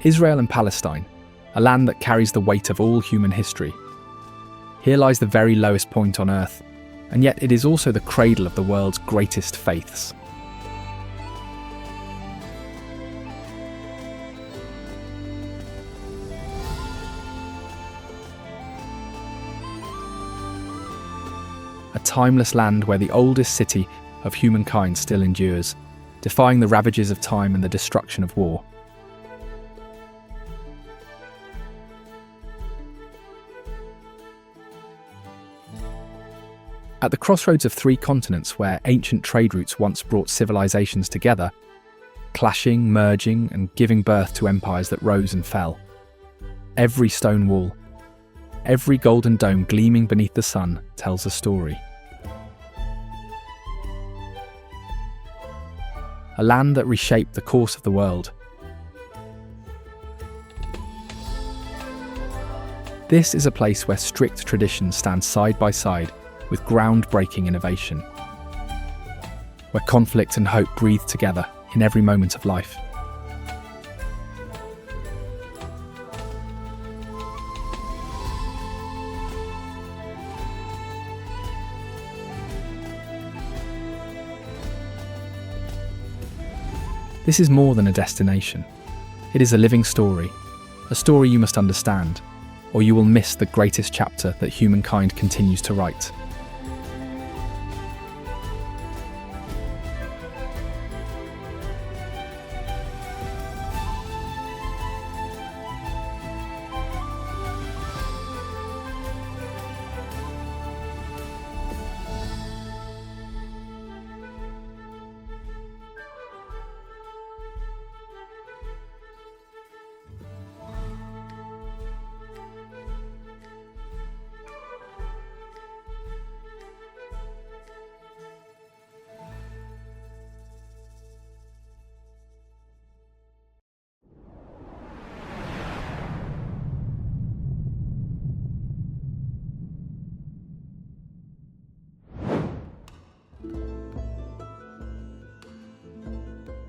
Israel and Palestine, a land that carries the weight of all human history. Here lies the very lowest point on earth, and yet it is also the cradle of the world's greatest faiths. A timeless land where the oldest city of humankind still endures, defying the ravages of time and the destruction of war. At the crossroads of three continents where ancient trade routes once brought civilizations together, clashing, merging, and giving birth to empires that rose and fell, every stone wall, every golden dome gleaming beneath the sun tells a story. A land that reshaped the course of the world. This is a place where strict traditions stand side by side with groundbreaking innovation, where conflict and hope breathe together in every moment of life. This is more than a destination. It is a living story, a story you must understand, or you will miss the greatest chapter that humankind continues to write.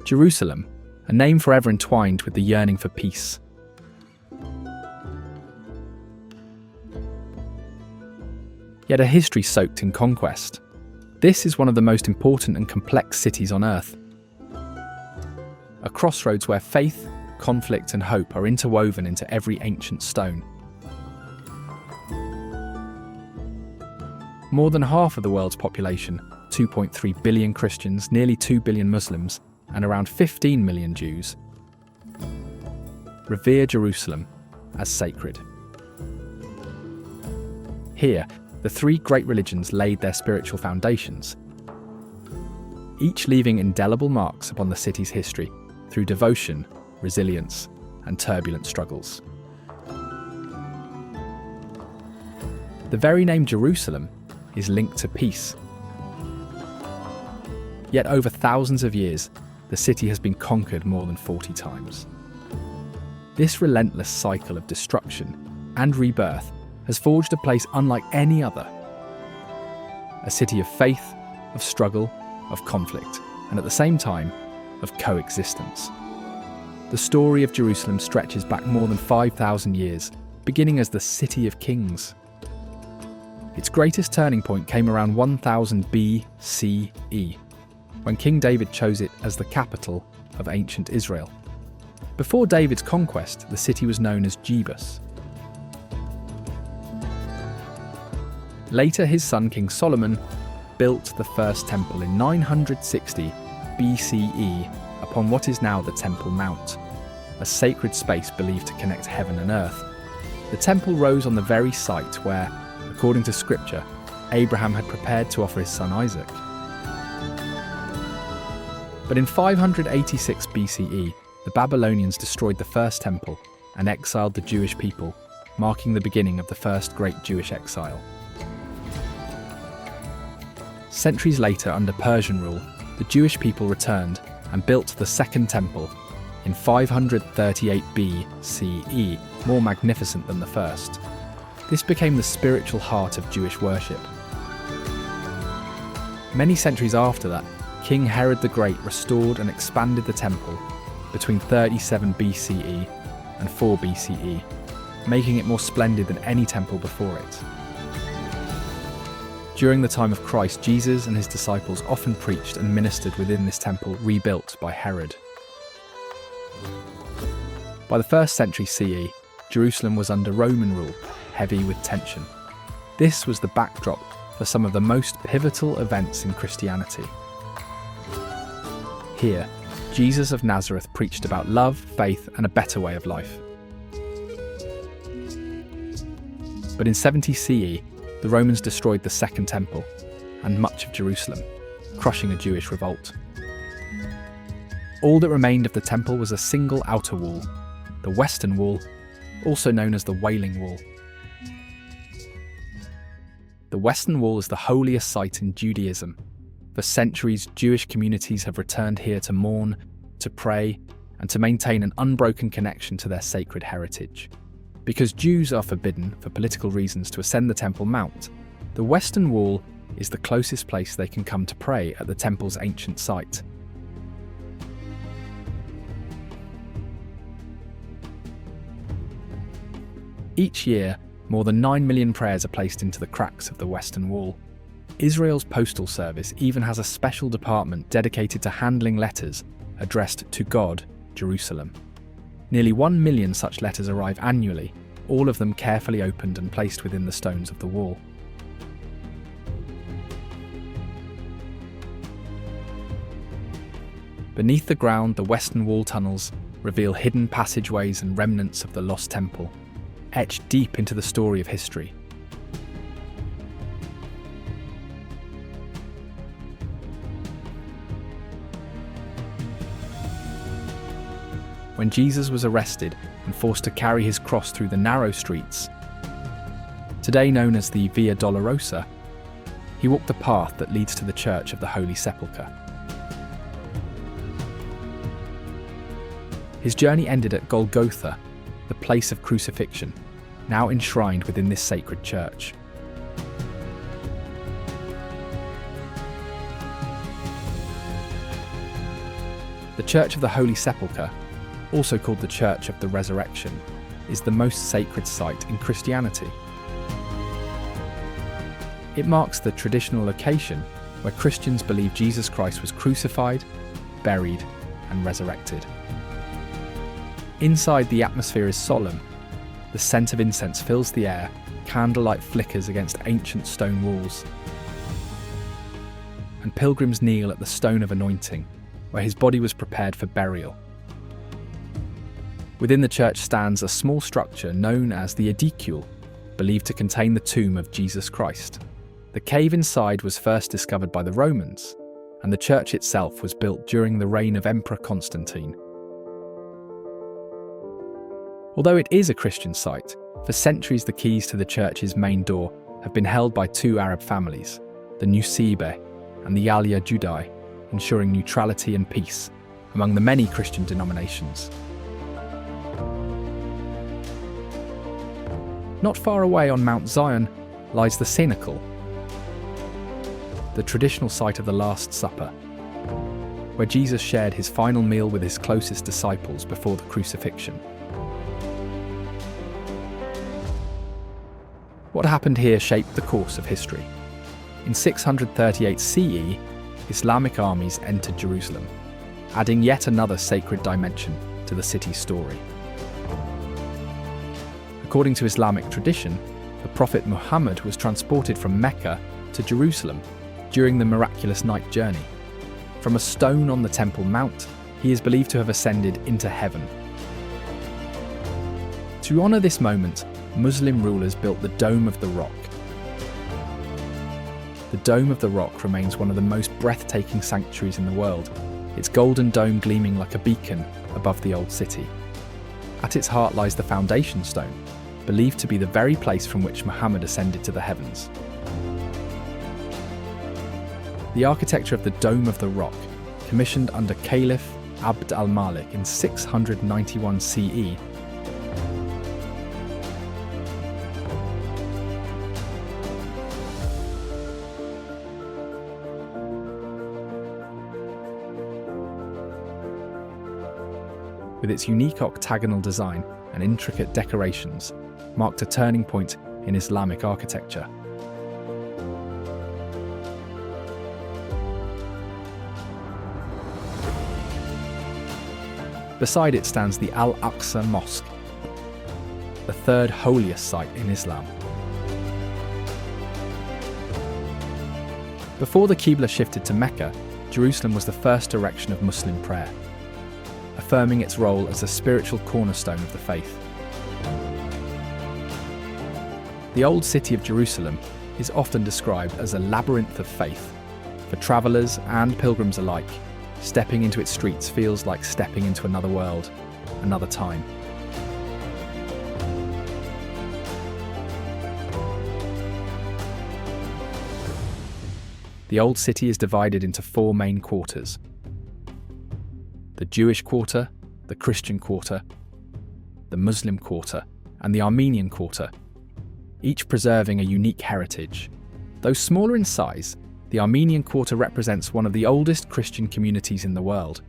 Jerusalem, a name forever entwined with the yearning for peace. Yet a history soaked in conquest. This is one of the most important and complex cities on earth. A crossroads where faith, conflict and hope are interwoven into every ancient stone. More than half of the world's population, 2.3 billion Christians, nearly 2 billion Muslims, and around 15 million Jews, revere Jerusalem as sacred. Here, the three great religions laid their spiritual foundations, each leaving indelible marks upon the city's history through devotion, resilience, and turbulent struggles. The very name Jerusalem is linked to peace. Yet over thousands of years, the city has been conquered more than 40 times. This relentless cycle of destruction and rebirth has forged a place unlike any other. A city of faith, of struggle, of conflict, and at the same time, of coexistence. The story of Jerusalem stretches back more than 5,000 years, beginning as the City of Kings. Its greatest turning point came around 1000 BCE, when King David chose it as the capital of ancient Israel. Before David's conquest, the city was known as Jebus. Later, his son King Solomon built the first temple in 960 BCE upon what is now the Temple Mount, a sacred space believed to connect heaven and earth. The temple rose on the very site where, according to scripture, Abraham had prepared to offer his son Isaac. But in 586 BCE, the Babylonians destroyed the first temple and exiled the Jewish people, marking the beginning of the first great Jewish exile. Centuries later, under Persian rule, the Jewish people returned and built the Second Temple in 538 BCE, more magnificent than the first. This became the spiritual heart of Jewish worship. Many centuries after that, King Herod the Great restored and expanded the temple between 37 BCE and 4 BCE, making it more splendid than any temple before it. During the time of Christ, Jesus and his disciples often preached and ministered within this temple rebuilt by Herod. By the 1st century CE, Jerusalem was under Roman rule, heavy with tension. This was the backdrop for some of the most pivotal events in Christianity. Here, Jesus of Nazareth preached about love, faith, and a better way of life. But in 70 CE, the Romans destroyed the Second Temple and much of Jerusalem, crushing a Jewish revolt. All that remained of the temple was a single outer wall, the Western Wall, also known as the Wailing Wall. The Western Wall is the holiest site in Judaism. For centuries, Jewish communities have returned here to mourn, to pray, and to maintain an unbroken connection to their sacred heritage. Because Jews are forbidden, for political reasons, to ascend the Temple Mount, the Western Wall is the closest place they can come to pray at the temple's ancient site. Each year, more than 9 million prayers are placed into the cracks of the Western Wall. Israel's postal service even has a special department dedicated to handling letters addressed to God, Jerusalem. Nearly 1 million such letters arrive annually, all of them carefully opened and placed within the stones of the wall. Beneath the ground, the Western Wall tunnels reveal hidden passageways and remnants of the lost temple, etched deep into the story of history. When Jesus was arrested and forced to carry his cross through the narrow streets, today known as the Via Dolorosa, he walked the path that leads to the Church of the Holy Sepulchre. His journey ended at Golgotha, the place of crucifixion, now enshrined within this sacred church. The Church of the Holy Sepulchre, also called the Church of the Resurrection, is the most sacred site in Christianity. It marks the traditional location where Christians believe Jesus Christ was crucified, buried, and resurrected. Inside, the atmosphere is solemn. The scent of incense fills the air, candlelight flickers against ancient stone walls, and pilgrims kneel at the stone of anointing, where his body was prepared for burial. Within the church stands a small structure known as the edicule, believed to contain the tomb of Jesus Christ. The cave inside was first discovered by the Romans, and the church itself was built during the reign of Emperor Constantine. Although it is a Christian site, for centuries the keys to the church's main door have been held by 2 Arab families, the Nusaybeh and the Al Yahudai, ensuring neutrality and peace among the many Christian denominations. Not far away on Mount Zion lies the Cenacle, the traditional site of the Last Supper, where Jesus shared his final meal with his closest disciples before the crucifixion. What happened here shaped the course of history. In 638 CE, Islamic armies entered Jerusalem, adding yet another sacred dimension to the city's story. According to Islamic tradition, the Prophet Muhammad was transported from Mecca to Jerusalem during the miraculous night journey. From a stone on the Temple Mount, he is believed to have ascended into heaven. To honour this moment, Muslim rulers built the Dome of the Rock. The Dome of the Rock remains one of the most breathtaking sanctuaries in the world, its golden dome gleaming like a beacon above the old city. At its heart lies the foundation stone, believed to be the very place from which Muhammad ascended to the heavens. The architecture of the Dome of the Rock, commissioned under Caliph Abd al-Malik in 691 CE, with its unique octagonal design, and intricate decorations marked a turning point in Islamic architecture. Beside it stands the Al-Aqsa Mosque, the third holiest site in Islam. Before the Qibla shifted to Mecca, Jerusalem was the first direction of Muslim prayer, affirming its role as a spiritual cornerstone of the faith. The Old City of Jerusalem is often described as a labyrinth of faith. For travellers and pilgrims alike, stepping into its streets feels like stepping into another world, another time. The Old City is divided into 4 main quarters: the Jewish quarter, the Christian quarter, the Muslim quarter, and the Armenian quarter, each preserving a unique heritage. Though smaller in size, the Armenian quarter represents one of the oldest Christian communities in the world.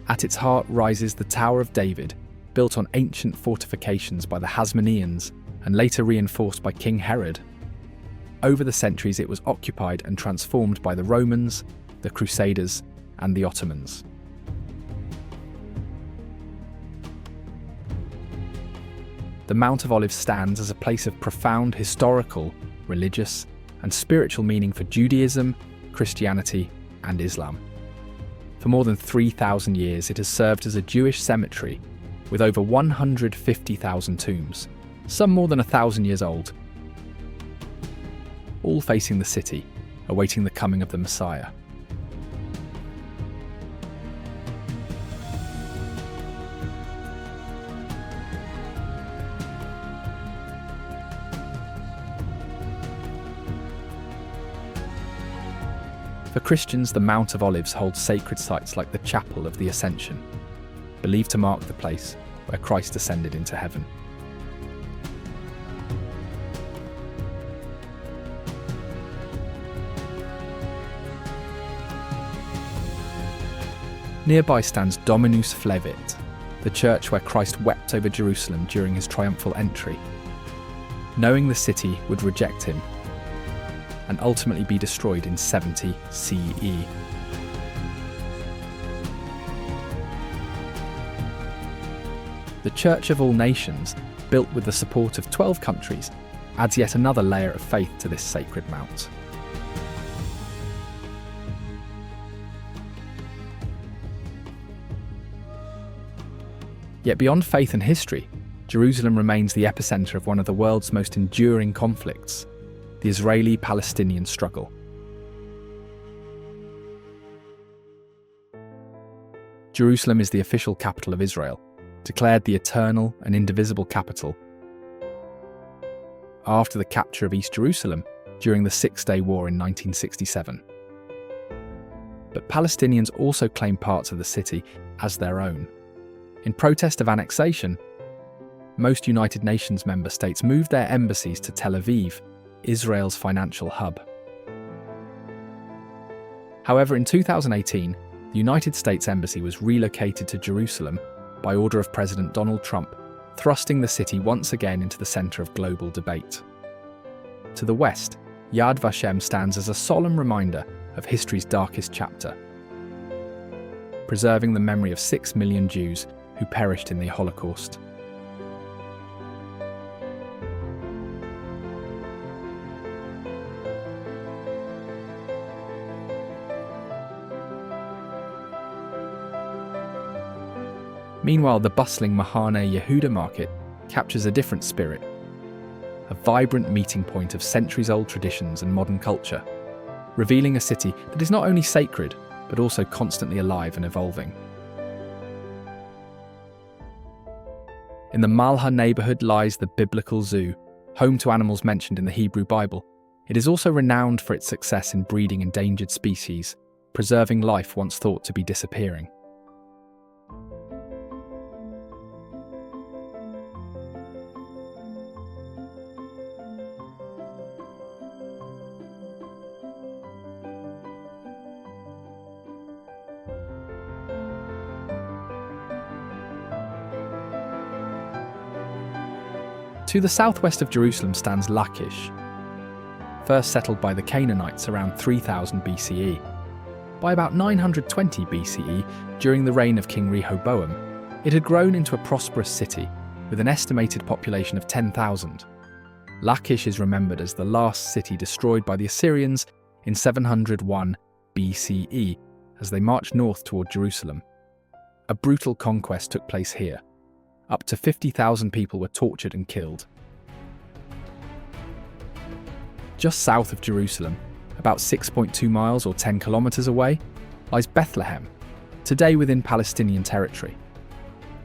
At its heart rises the Tower of David, built on ancient fortifications by the Hasmoneans and later reinforced by King Herod. Over the centuries, it was occupied and transformed by the Romans, the Crusaders, and the Ottomans. The Mount of Olives stands as a place of profound historical, religious, and spiritual meaning for Judaism, Christianity, and Islam. For more than 3,000 years, it has served as a Jewish cemetery with over 150,000 tombs, some more than 1,000 years old, all facing the city, awaiting the coming of the Messiah. For Christians, the Mount of Olives holds sacred sites like the Chapel of the Ascension, believed to mark the place where Christ ascended into heaven. Nearby stands Dominus Flevit, the church where Christ wept over Jerusalem during his triumphal entry, knowing the city would reject him and ultimately be destroyed in 70 CE. The Church of All Nations, built with the support of 12 countries, adds yet another layer of faith to this sacred mount. Yet beyond faith and history, Jerusalem remains the epicenter of one of the world's most enduring conflicts, the Israeli-Palestinian struggle. Jerusalem is the official capital of Israel, declared the eternal and indivisible capital after the capture of East Jerusalem during the Six-Day War in 1967. But Palestinians also claim parts of the city as their own. In protest of annexation, most United Nations member states moved their embassies to Tel Aviv, Israel's financial hub. However, in 2018, the United States Embassy was relocated to Jerusalem by order of President Donald Trump, thrusting the city once again into the center of global debate. To the west, Yad Vashem stands as a solemn reminder of history's darkest chapter, preserving the memory of 6 million Jews who perished in the Holocaust. Meanwhile, the bustling Mahane Yehuda market captures a different spirit, a vibrant meeting point of centuries-old traditions and modern culture, revealing a city that is not only sacred, but also constantly alive and evolving. In the Malha neighbourhood lies the biblical zoo, home to animals mentioned in the Hebrew Bible. It is also renowned for its success in breeding endangered species, preserving life once thought to be disappearing. To the southwest of Jerusalem stands Lachish, first settled by the Canaanites around 3000 BCE. By about 920 BCE, during the reign of King Rehoboam, it had grown into a prosperous city with an estimated population of 10,000. Lachish is remembered as the last city destroyed by the Assyrians in 701 BCE as they marched north toward Jerusalem. A brutal conquest took place here. Up to 50,000 people were tortured and killed. Just south of Jerusalem, about 6.2 miles or 10 kilometers away, lies Bethlehem, today within Palestinian territory.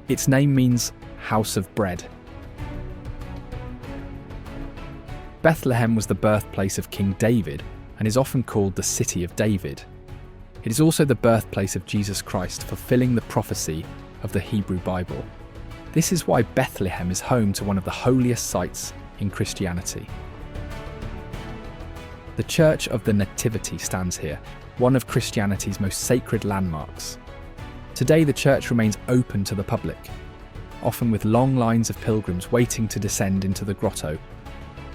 Its name means house of bread. Bethlehem was the birthplace of King David and is often called the City of David. It is also the birthplace of Jesus Christ, fulfilling the prophecy of the Hebrew Bible. This is why Bethlehem is home to one of the holiest sites in Christianity. The Church of the Nativity stands here, one of Christianity's most sacred landmarks. Today the church remains open to the public, often with long lines of pilgrims waiting to descend into the grotto,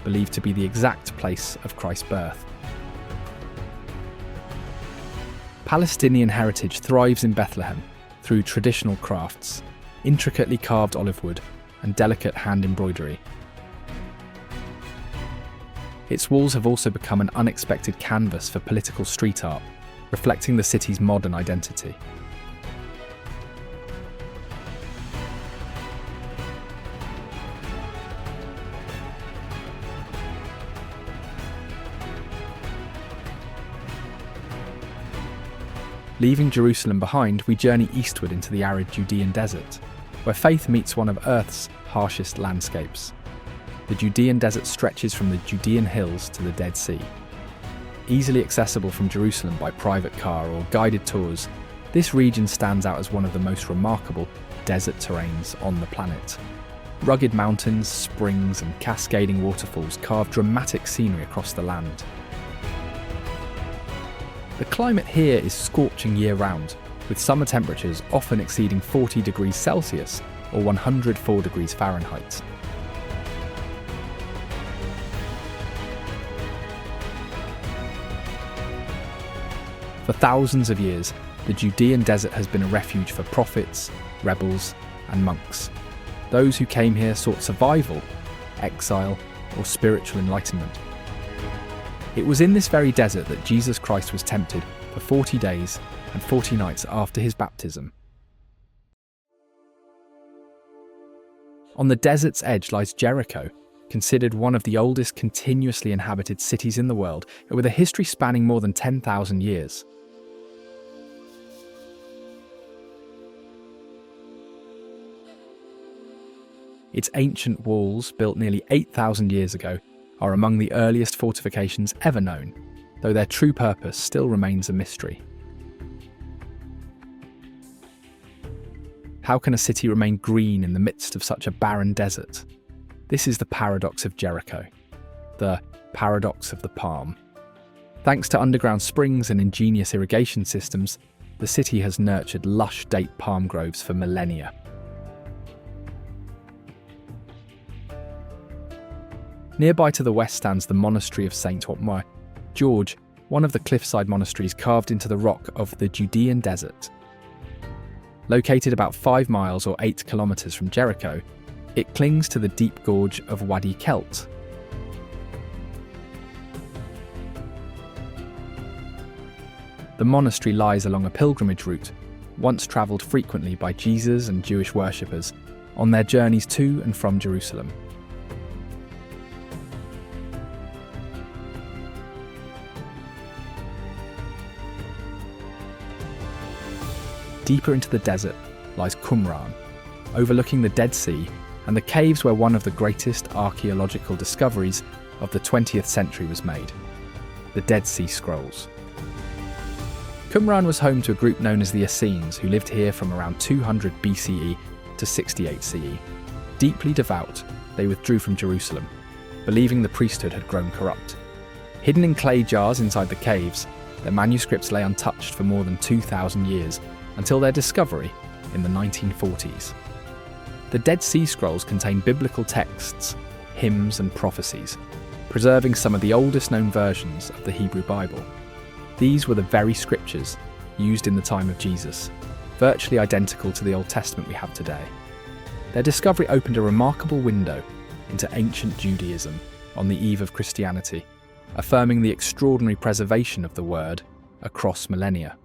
believed to be the exact place of Christ's birth. Palestinian heritage thrives in Bethlehem through traditional crafts, intricately carved olive wood, and delicate hand embroidery. Its walls have also become an unexpected canvas for political street art, reflecting the city's modern identity. Leaving Jerusalem behind, we journey eastward into the arid Judean desert, where faith meets one of Earth's harshest landscapes. The Judean desert stretches from the Judean hills to the Dead Sea. Easily accessible from Jerusalem by private car or guided tours, this region stands out as one of the most remarkable desert terrains on the planet. Rugged mountains, springs, and cascading waterfalls carve dramatic scenery across the land. The climate here is scorching year-round, with summer temperatures often exceeding 40 degrees Celsius or 104 degrees Fahrenheit. For thousands of years, the Judean desert has been a refuge for prophets, rebels, and monks. Those who came here sought survival, exile, or spiritual enlightenment. It was in this very desert that Jesus Christ was tempted for 40 days and 40 nights after his baptism. On the desert's edge lies Jericho, considered one of the oldest continuously inhabited cities in the world, with a history spanning more than 10,000 years. Its ancient walls, built nearly 8,000 years ago, are among the earliest fortifications ever known, though their true purpose still remains a mystery. How can a city remain green in the midst of such a barren desert? This is the paradox of Jericho, the paradox of the palm. Thanks to underground springs and ingenious irrigation systems, the city has nurtured lush date palm groves for millennia. Nearby to the west stands the monastery of St. George, one of the cliffside monasteries carved into the rock of the Judean desert. Located about 5 miles or 8 kilometers from Jericho, it clings to the deep gorge of Wadi Kelt. The monastery lies along a pilgrimage route, once travelled frequently by Jesus and Jewish worshippers on their journeys to and from Jerusalem. Deeper into the desert lies Qumran, overlooking the Dead Sea and the caves where one of the greatest archaeological discoveries of the 20th century was made, the Dead Sea Scrolls. Qumran was home to a group known as the Essenes, who lived here from around 200 BCE to 68 CE. Deeply devout, they withdrew from Jerusalem, believing the priesthood had grown corrupt. Hidden in clay jars inside the caves, their manuscripts lay untouched for more than 2,000 years, until their discovery in the 1940s. The Dead Sea Scrolls contain biblical texts, hymns and prophecies, preserving some of the oldest known versions of the Hebrew Bible. These were the very scriptures used in the time of Jesus, virtually identical to the Old Testament we have today. Their discovery opened a remarkable window into ancient Judaism on the eve of Christianity, affirming the extraordinary preservation of the Word across millennia.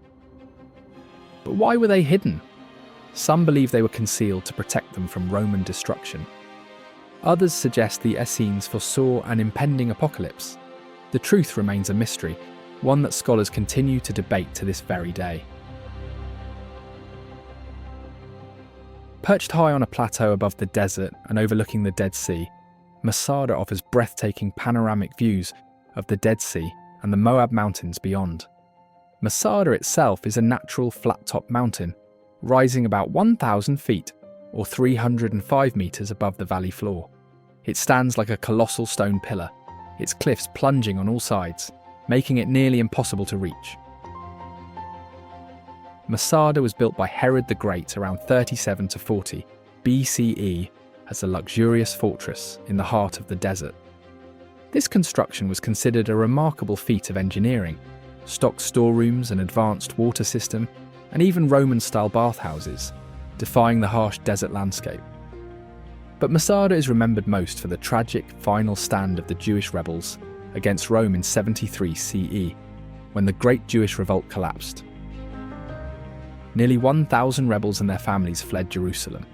But why were they hidden? Some believe they were concealed to protect them from Roman destruction. Others suggest the Essenes foresaw an impending apocalypse. The truth remains a mystery, one that scholars continue to debate to this very day. Perched high on a plateau above the desert and overlooking the Dead Sea, Masada offers breathtaking panoramic views of the Dead Sea and the Moab Mountains beyond. Masada itself is a natural flat-top mountain, rising about 1,000 feet, or 305 metres above the valley floor. It stands like a colossal stone pillar, its cliffs plunging on all sides, making it nearly impossible to reach. Masada was built by Herod the Great around 37 to 40 BCE as a luxurious fortress in the heart of the desert. This construction was considered a remarkable feat of engineering, stocked storerooms, an advanced water system, and even Roman-style bathhouses, defying the harsh desert landscape. But Masada is remembered most for the tragic final stand of the Jewish rebels against Rome in 73 CE, when the Great Jewish Revolt collapsed. Nearly 1,000 rebels and their families fled Jerusalem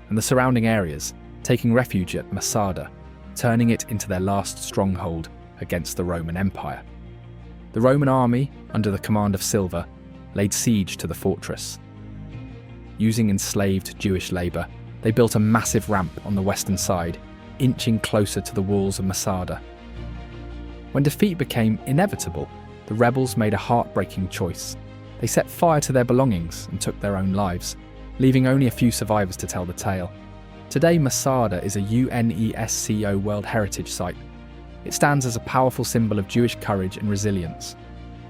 and the surrounding areas, taking refuge at Masada, turning it into their last stronghold against the Roman Empire. The Roman army, under the command of Silva, laid siege to the fortress. Using enslaved Jewish labour, they built a massive ramp on the western side, inching closer to the walls of Masada. When defeat became inevitable, the rebels made a heartbreaking choice. They set fire to their belongings and took their own lives, leaving only a few survivors to tell the tale. Today, Masada is a UNESCO World Heritage Site. It stands as a powerful symbol of Jewish courage and resilience.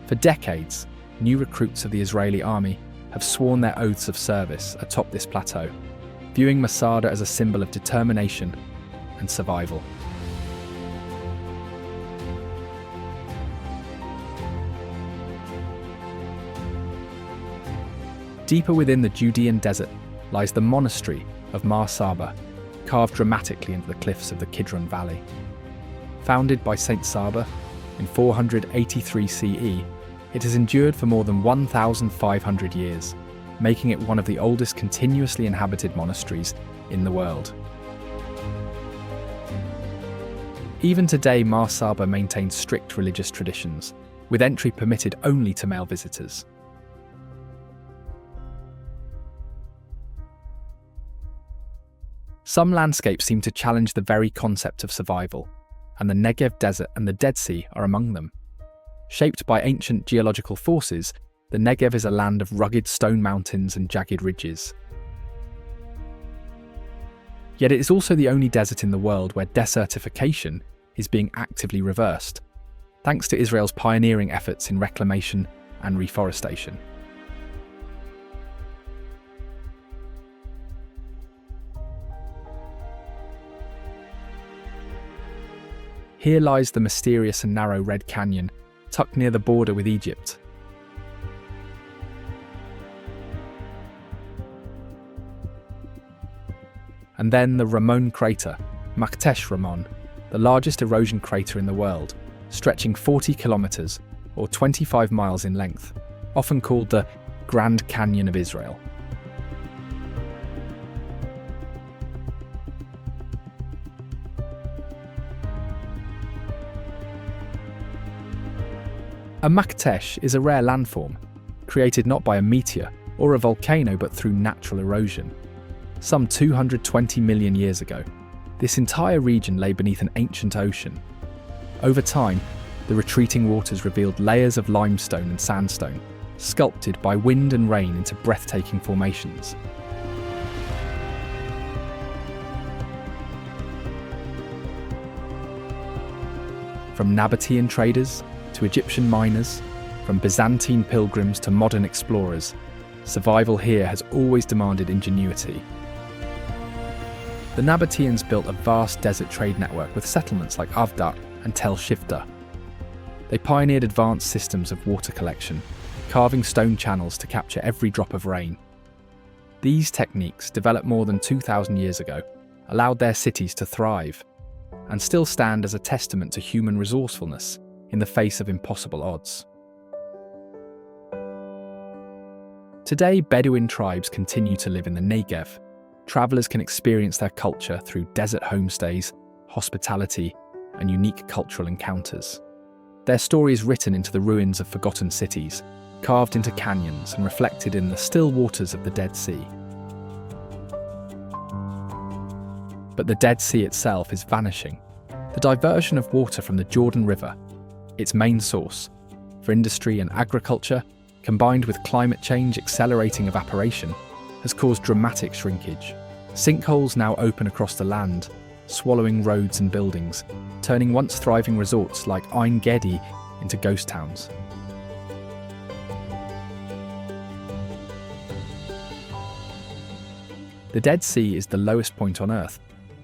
For decades, new recruits of the Israeli army have sworn their oaths of service atop this plateau, viewing Masada as a symbol of determination and survival. Deeper within the Judean desert lies the monastery of Mar Saba, carved dramatically into the cliffs of the Kidron Valley. Founded by Saint Saba in 483 CE, it has endured for more than 1,500 years, making it one of the oldest continuously inhabited monasteries in the world. Even today, Mar Saba maintains strict religious traditions, with entry permitted only to male visitors. Some landscapes seem to challenge the very concept of survival, and the Negev Desert and the Dead Sea are among them. Shaped by ancient geological forces, the Negev is a land of rugged stone mountains and jagged ridges. Yet it is also the only desert in the world where desertification is being actively reversed, thanks to Israel's pioneering efforts in reclamation and reforestation. Here lies the mysterious and narrow Red Canyon, tucked near the border with Egypt. And then the Ramon crater, Maktesh Ramon, the largest erosion crater in the world, stretching 40 kilometers or 25 miles in length, often called the Grand Canyon of Israel. A Maktesh is a rare landform, created not by a meteor or a volcano but through natural erosion. Some 220 million years ago, this entire region lay beneath an ancient ocean. Over time, the retreating waters revealed layers of limestone and sandstone, sculpted by wind and rain into breathtaking formations. From Nabatean traders to Egyptian miners, from Byzantine pilgrims to modern explorers, survival here has always demanded ingenuity. The Nabateans built a vast desert trade network with settlements like Avda and Tel Shifta. They pioneered advanced systems of water collection, carving stone channels to capture every drop of rain. These techniques, developed more than 2,000 years ago, allowed their cities to thrive and still stand as a testament to human resourcefulness in the face of impossible odds. Today, Bedouin tribes continue to live in the Negev. Travellers can experience their culture through desert homestays, hospitality, and unique cultural encounters. Their story is written into the ruins of forgotten cities, carved into canyons and reflected in the still waters of the Dead Sea. But the Dead Sea itself is vanishing. The diversion of water from the Jordan River, its main source, for industry and agriculture, combined with climate change accelerating evaporation, has caused dramatic shrinkage. Sinkholes now open across the land, swallowing roads and buildings, turning once thriving resorts like Ein Gedi into ghost towns. The Dead Sea is the lowest point on Earth,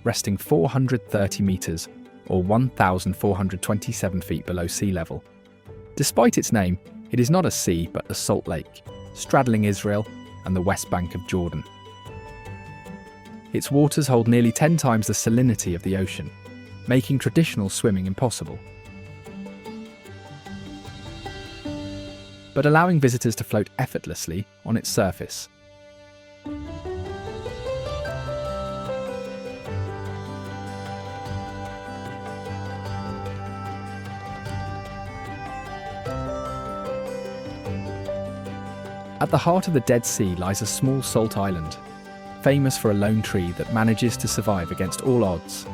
resting 430 metres or 1,427 feet below sea level. Despite its name, it is not a sea but a salt lake, straddling Israel and the west bank of Jordan. Its waters hold nearly 10 times the salinity of the ocean, making traditional swimming impossible. But allowing visitors to float effortlessly on its surface. At the heart of the Dead Sea lies a small salt island, famous for a lone tree that manages to survive against all odds.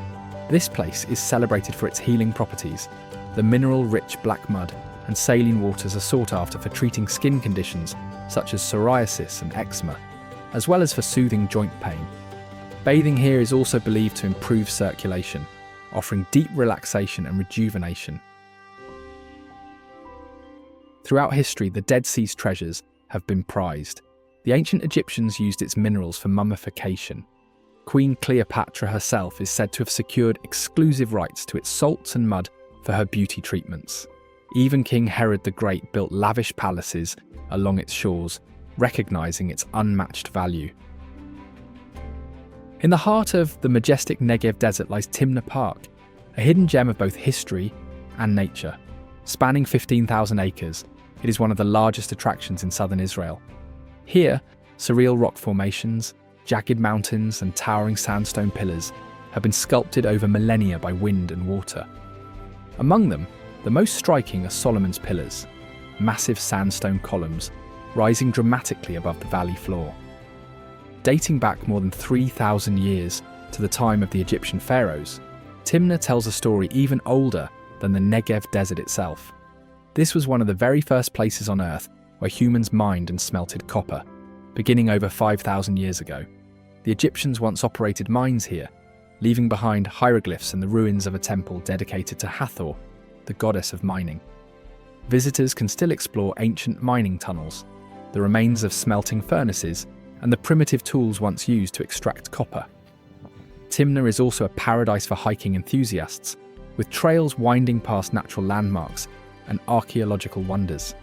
This place is celebrated for its healing properties. The mineral-rich black mud and saline waters are sought after for treating skin conditions such as psoriasis and eczema, as well as for soothing joint pain. Bathing here is also believed to improve circulation, offering deep relaxation and rejuvenation. Throughout history, the Dead Sea's treasures have been prized. The ancient Egyptians used its minerals for mummification. Queen Cleopatra herself is said to have secured exclusive rights to its salts and mud for her beauty treatments. Even King Herod the Great built lavish palaces along its shores, recognizing its unmatched value. In the heart of the majestic Negev desert lies Timna Park, a hidden gem of both history and nature. Spanning 15,000 acres, it is one of the largest attractions in southern Israel. Here, surreal rock formations, jagged mountains and towering sandstone pillars have been sculpted over millennia by wind and water. Among them, the most striking are Solomon's Pillars, massive sandstone columns rising dramatically above the valley floor. Dating back more than 3,000 years to the time of the Egyptian pharaohs, Timna tells a story even older than the Negev desert itself. This was one of the very first places on Earth where humans mined and smelted copper, beginning over 5,000 years ago. The Egyptians once operated mines here, leaving behind hieroglyphs and the ruins of a temple dedicated to Hathor, the goddess of mining. Visitors can still explore ancient mining tunnels, the remains of smelting furnaces, and the primitive tools once used to extract copper. Timna is also a paradise for hiking enthusiasts, with trails winding past natural landmarks and archaeological wonders.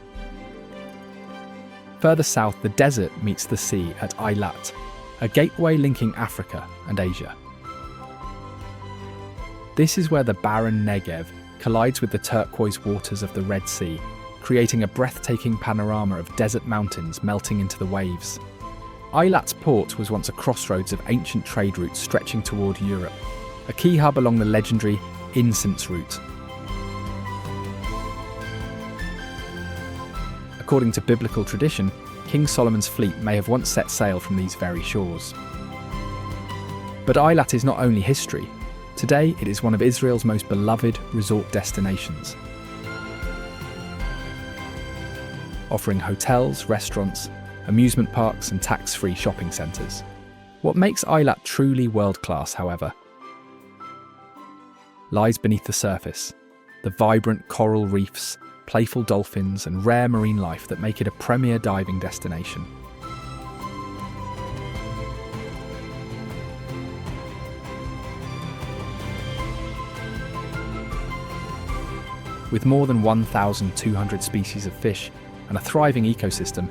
Further south, the desert meets the sea at Eilat, a gateway linking Africa and Asia. This is where the barren Negev collides with the turquoise waters of the Red Sea, creating a breathtaking panorama of desert mountains melting into the waves. Eilat's port was once a crossroads of ancient trade routes stretching toward Europe, a key hub along the legendary incense route. According to biblical tradition, King Solomon's fleet may have once set sail from these very shores. But Eilat is not only history. Today, it is one of Israel's most beloved resort destinations, offering hotels, restaurants, amusement parks and tax-free shopping centres. What makes Eilat truly world-class, however, lies beneath the surface: the vibrant coral reefs, playful dolphins and rare marine life that make it a premier diving destination. With more than 1,200 species of fish and a thriving ecosystem,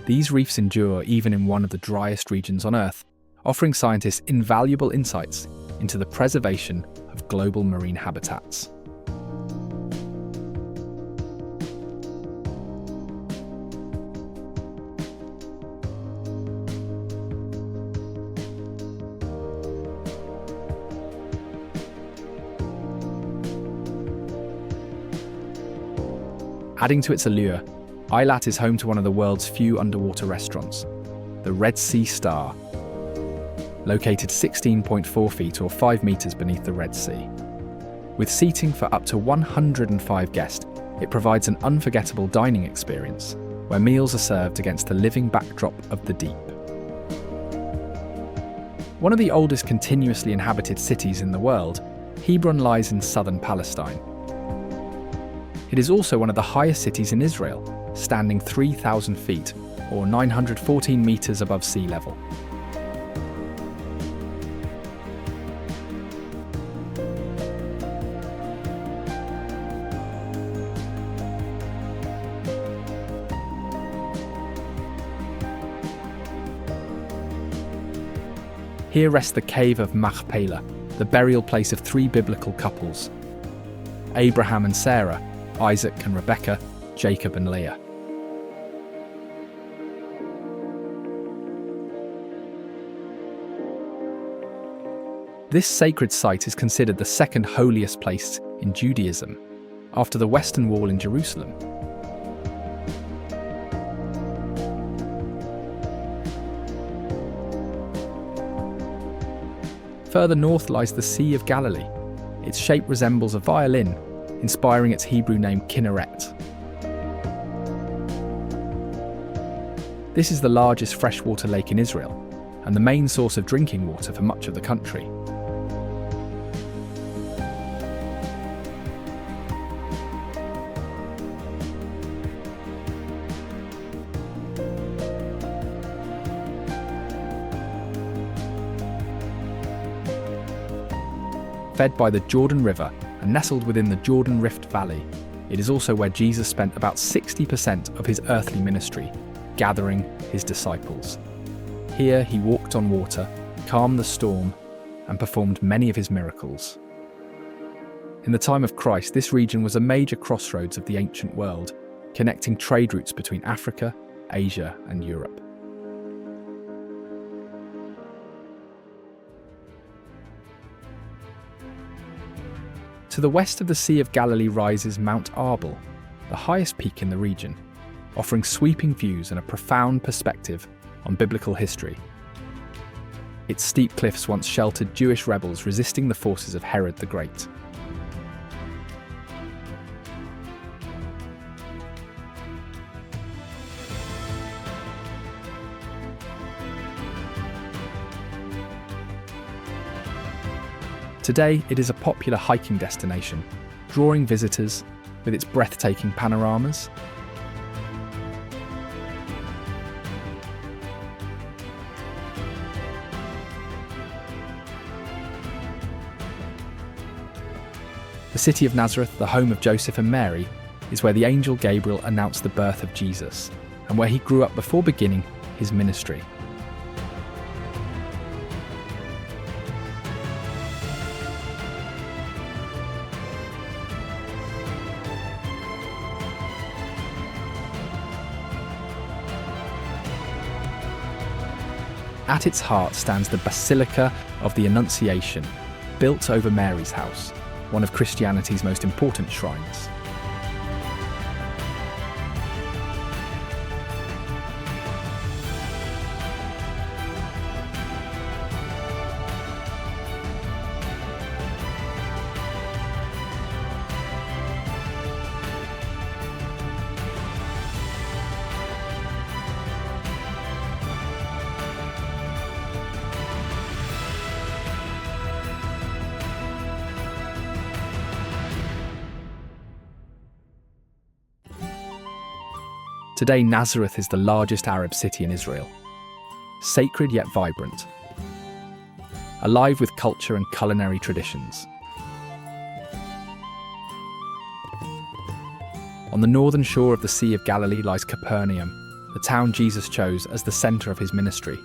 these reefs endure even in one of the driest regions on Earth, offering scientists invaluable insights into the preservation of global marine habitats. Adding to its allure, Eilat is home to one of the world's few underwater restaurants, the Red Sea Star. Located 16.4 feet or 5 meters beneath the Red Sea. With seating for up to 105 guests, it provides an unforgettable dining experience where meals are served against the living backdrop of the deep. One of the oldest continuously inhabited cities in the world, Hebron lies in southern Palestine. It is also one of the highest cities in Israel, standing 3,000 feet, or 914 meters above sea level. Here rests the cave of Machpelah, the burial place of 3 biblical couples: Abraham and Sarah, Isaac and Rebekah, Jacob and Leah. This sacred site is considered the second holiest place in Judaism, after the Western Wall in Jerusalem. Further north lies the Sea of Galilee. Its shape resembles a violin, inspiring its Hebrew name Kinneret. This is the largest freshwater lake in Israel, and the main source of drinking water for much of the country. Fed by the Jordan River and nestled within the Jordan Rift Valley, it is also where Jesus spent about 60% of his earthly ministry, gathering his disciples. Here he walked on water, calmed the storm, and performed many of his miracles. In the time of Christ, this region was a major crossroads of the ancient world, connecting trade routes between Africa, Asia, and Europe. To the west of the Sea of Galilee rises Mount Arbel, the highest peak in the region, offering sweeping views and a profound perspective on biblical history. Its steep cliffs once sheltered Jewish rebels resisting the forces of Herod the Great. Today, it is a popular hiking destination, drawing visitors with its breathtaking panoramas. The city of Nazareth, the home of Joseph and Mary, is where the angel Gabriel announced the birth of Jesus, and where he grew up before beginning his ministry. At its heart stands the Basilica of the Annunciation, built over Mary's house, one of Christianity's most important shrines. Today, Nazareth is the largest Arab city in Israel. Sacred yet vibrant. Alive with culture and culinary traditions. On the northern shore of the Sea of Galilee lies Capernaum, the town Jesus chose as the centre of his ministry,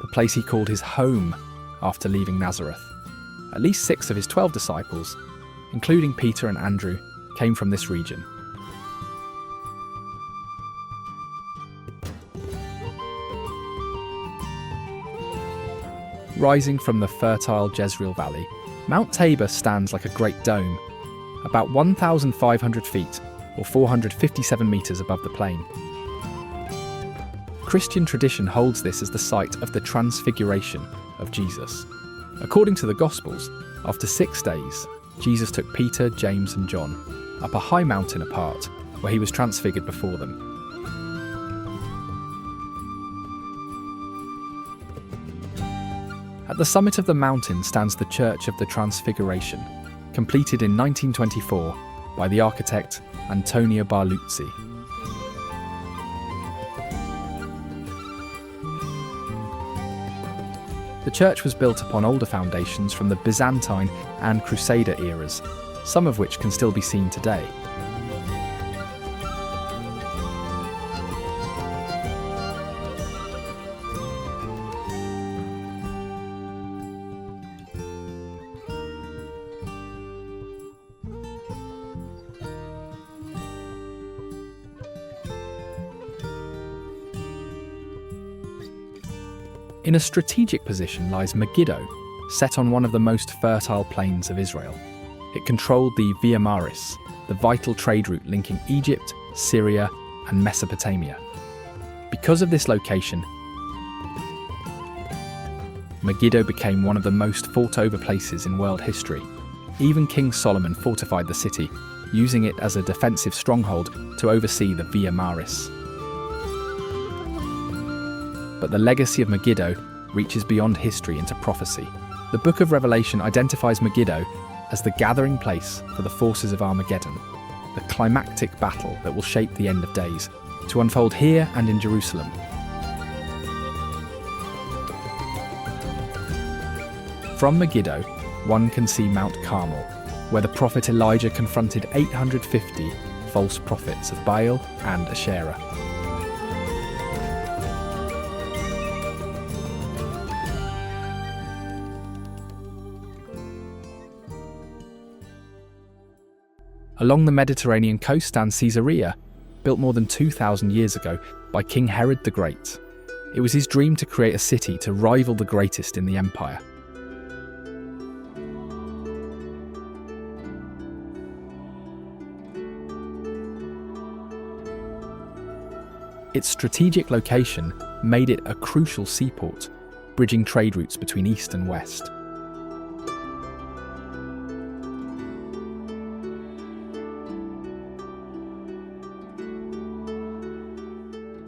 the place he called his home after leaving Nazareth. At least 6 of his 12 disciples, including Peter and Andrew, came from this region. Rising from the fertile Jezreel Valley, Mount Tabor stands like a great dome, about 1,500 feet or 457 metres above the plain. Christian tradition holds this as the site of the transfiguration of Jesus. According to the Gospels, after 6 days, Jesus took Peter, James and John up a high mountain apart, where he was transfigured before them. At the summit of the mountain stands the Church of the Transfiguration, completed in 1924 by the architect Antonio Barluzzi. The church was built upon older foundations from the Byzantine and Crusader eras, some of which can still be seen today. In a strategic position lies Megiddo, set on one of the most fertile plains of Israel. It controlled the Via Maris, the vital trade route linking Egypt, Syria, and Mesopotamia. Because of this location, Megiddo became one of the most fought-over places in world history. Even King Solomon fortified the city, using it as a defensive stronghold to oversee the Via Maris. But the legacy of Megiddo reaches beyond history into prophecy. The Book of Revelation identifies Megiddo as the gathering place for the forces of Armageddon, the climactic battle that will shape the end of days, to unfold here and in Jerusalem. From Megiddo, one can see Mount Carmel, where the prophet Elijah confronted 850 false prophets of Baal and Asherah. Along the Mediterranean coast stands Caesarea, built more than 2,000 years ago by King Herod the Great. It was his dream to create a city to rival the greatest in the empire. Its strategic location made it a crucial seaport, bridging trade routes between east and west.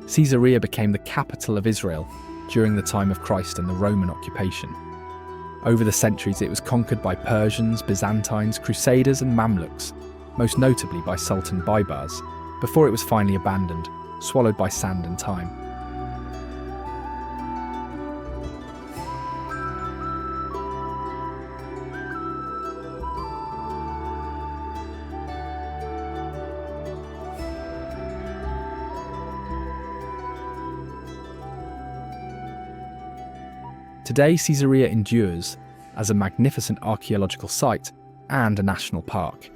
Caesarea became the capital of Israel during the time of Christ and the Roman occupation. Over the centuries, it was conquered by Persians, Byzantines, Crusaders and Mamluks, most notably by Sultan Baybars, before it was finally abandoned, swallowed by sand and time. Today, Caesarea endures as a magnificent archaeological site and a national park.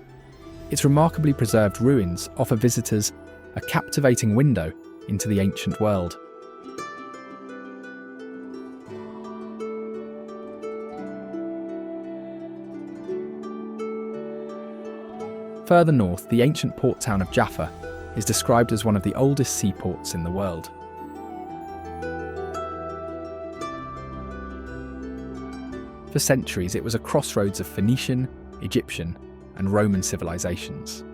Its remarkably preserved ruins offer visitors a captivating window into the ancient world. Further north, the ancient port town of Jaffa is described as one of the oldest seaports in the world. For centuries, it was a crossroads of Phoenician, Egyptian, and Roman civilizations.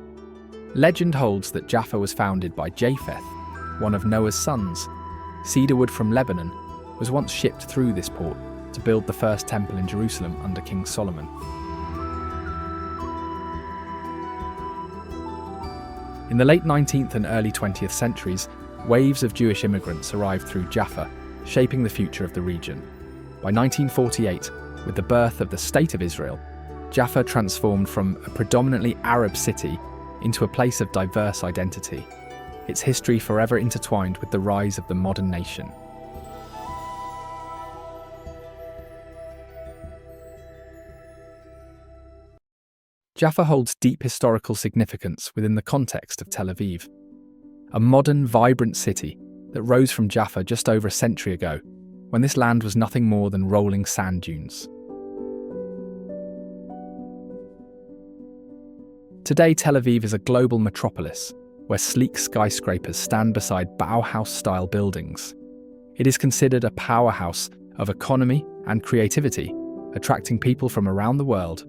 Legend holds that Jaffa was founded by Japheth, one of Noah's sons. Cedar wood from Lebanon was once shipped through this port to build the first temple in Jerusalem under King Solomon. In the late 19th and early 20th centuries, waves of Jewish immigrants arrived through Jaffa, shaping the future of the region. By 1948, with the birth of the State of Israel, Jaffa transformed from a predominantly Arab city into a place of diverse identity, its history forever intertwined with the rise of the modern nation. Jaffa holds deep historical significance within the context of Tel Aviv, a modern, vibrant city that rose from Jaffa just over a century ago, when this land was nothing more than rolling sand dunes. Today, Tel Aviv is a global metropolis where sleek skyscrapers stand beside Bauhaus-style buildings. It is considered a powerhouse of economy and creativity, attracting people from around the world.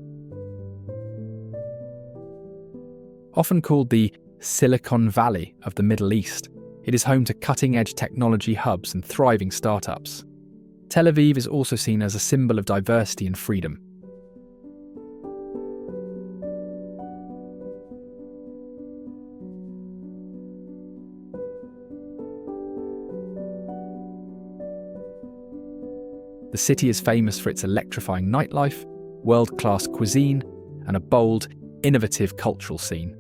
Often called the Silicon Valley of the Middle East, it is home to cutting-edge technology hubs and thriving startups. Tel Aviv is also seen as a symbol of diversity and freedom. The city is famous for its electrifying nightlife, world-class cuisine, and a bold, innovative cultural scene.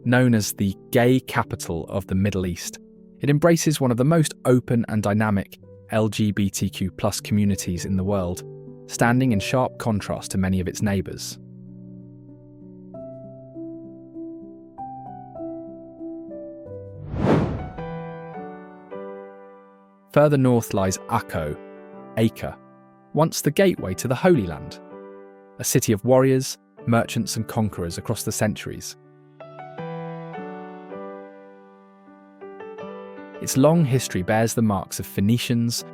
Known as the gay capital of the Middle East, it embraces one of the most open and dynamic LGBTQ+ communities in the world, standing in sharp contrast to many of its neighbours. Further north lies Acre, once the gateway to the Holy Land, a city of warriors, merchants and conquerors across the centuries. Its long history bears the marks of Phoenicians,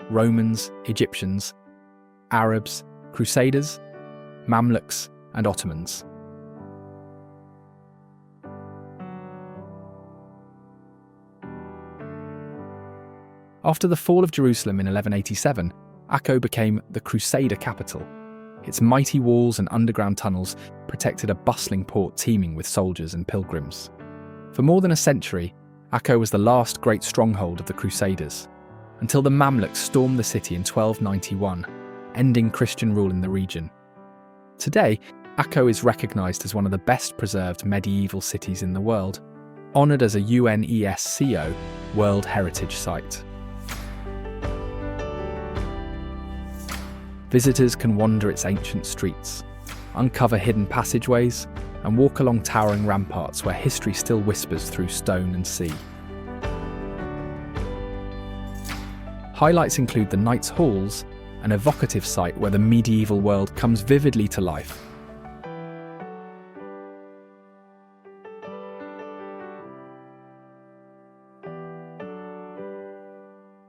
Romans, Egyptians, Arabs, Crusaders, Mamluks, and Ottomans. After the fall of Jerusalem in 1187, Acre became the Crusader capital. Its mighty walls and underground tunnels protected a bustling port teeming with soldiers and pilgrims. For more than a century, Acre was the last great stronghold of the Crusaders, until the Mamluks stormed the city in 1291, ending Christian rule in the region. Today, Acre is recognised as one of the best preserved medieval cities in the world, honoured as a UNESCO World Heritage Site. Visitors can wander its ancient streets, uncover hidden passageways, and walk along towering ramparts where history still whispers through stone and sea. Highlights include the Knights' Halls, an evocative site where the medieval world comes vividly to life.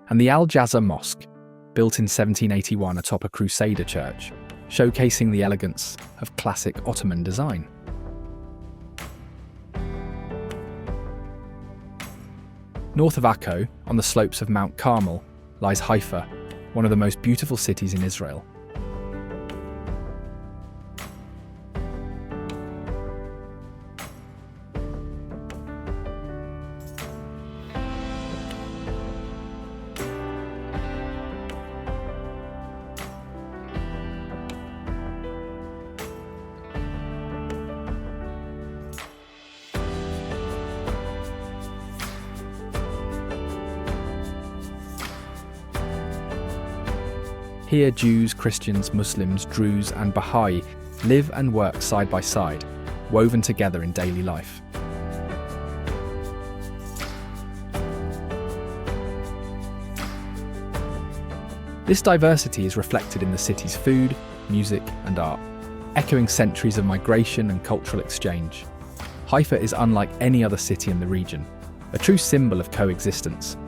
And the Al-Jazza Mosque, built in 1781 atop a Crusader church, showcasing the elegance of classic Ottoman design. North of Acre, on the slopes of Mount Carmel, lies Haifa, one of the most beautiful cities in Israel. Here, Jews, Christians, Muslims, Druze, and Baha'i live and work side by side, woven together in daily life. This diversity is reflected in the city's food, music, and art, echoing centuries of migration and cultural exchange. Haifa is unlike any other city in the region, a true symbol of coexistence.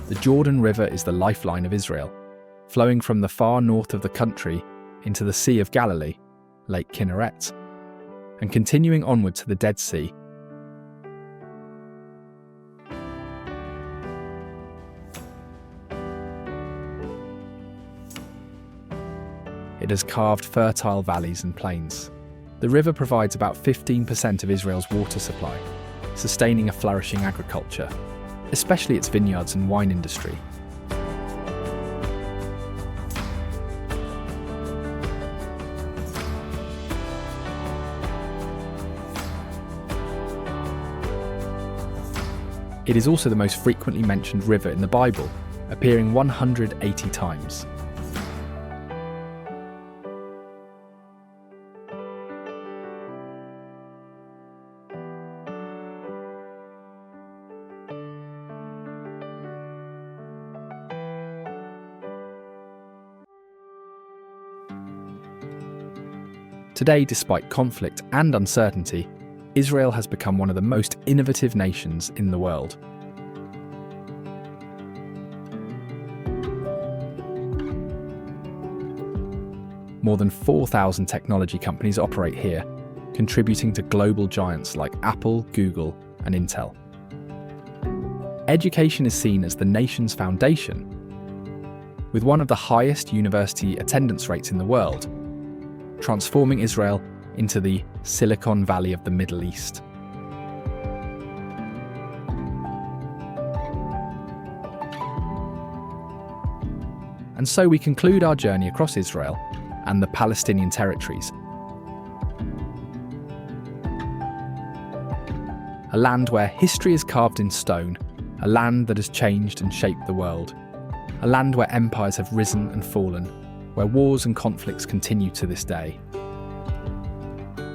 The Jordan River is the lifeline of Israel, flowing from the far north of the country into the Sea of Galilee, Lake Kinneret, and continuing onward to the Dead Sea. it has carved fertile valleys and plains. The river provides about 15% of Israel's water supply, sustaining a flourishing agriculture, especially its vineyards and wine industry. It is also the most frequently mentioned river in the Bible, appearing 180 times. Today, despite conflict and uncertainty, Israel has become one of the most innovative nations in the world. More than 4,000 technology companies operate here, contributing to global giants like Apple, Google, and Intel. Education is seen as the nation's foundation, with one of the highest university attendance rates in the world, transforming Israel into the Silicon Valley of the Middle East. And so we conclude our journey across Israel and the Palestinian territories. A land where history is carved in stone, a land that has changed and shaped the world, a land where empires have risen and fallen, where wars and conflicts continue to this day.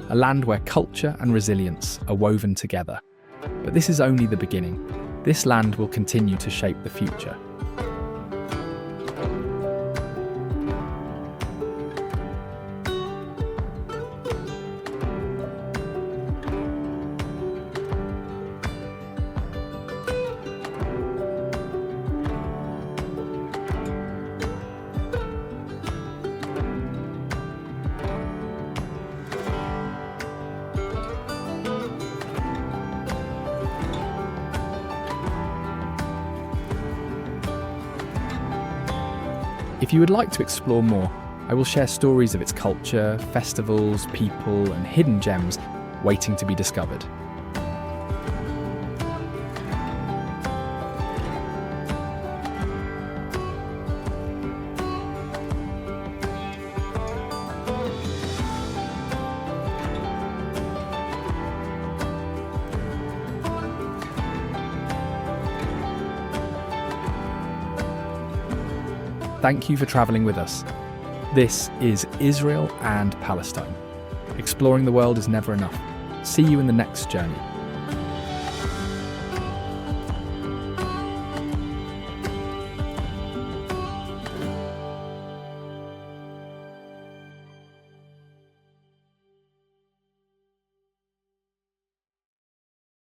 A land where culture and resilience are woven together. But this is only the beginning. This land will continue to shape the future. If you would like to explore more, I will share stories of its culture, festivals, people, and hidden gems waiting to be discovered. Thank you for travelling with us. This is Israel and Palestine. Exploring the world is never enough. See you in the next journey.